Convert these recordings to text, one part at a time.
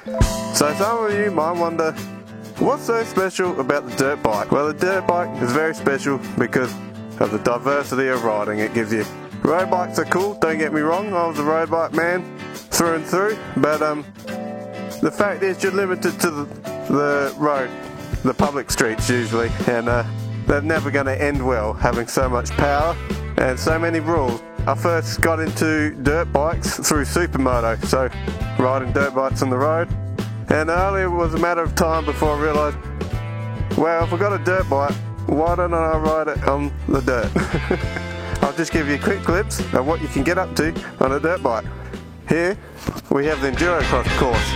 So some of you might wonder, what's so special about the dirt bike? Well, the dirt bike is very special because of the diversity of riding it gives you. Road bikes are cool, don't get me wrong, I was a road bike man through and through, but the fact is you're limited to the road, the public streets usually, and they're never going to end well having so much power and so many rules. I first got into dirt bikes through Supermoto, so riding dirt bikes on the road, and only it was a matter of time before I realised, well, if I got a dirt bike, why don't I ride it on the dirt? I'll just give you a quick glimpse of what you can get up to on a dirt bike. Here we have the Endurocross course.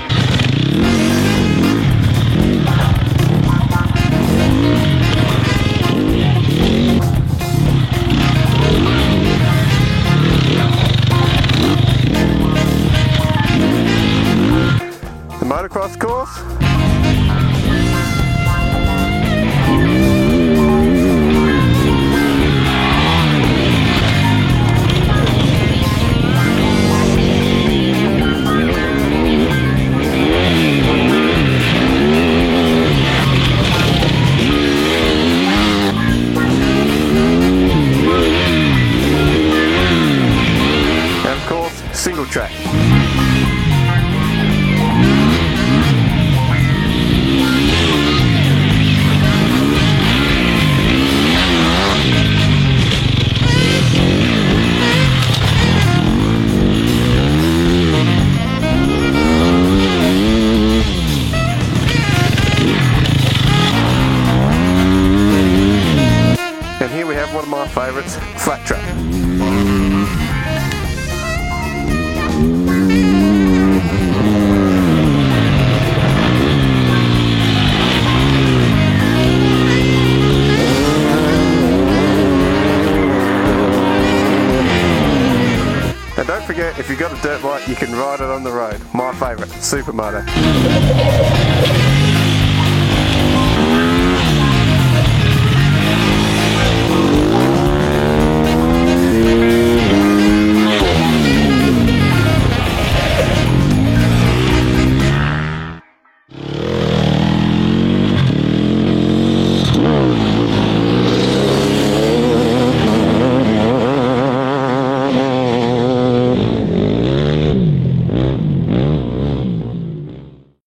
The motocross course. And of course, single track. And here we have one of my favourites, flat track. And don't forget, if you've got a dirt bike, you can ride it on the road. My favourite, Supermoto.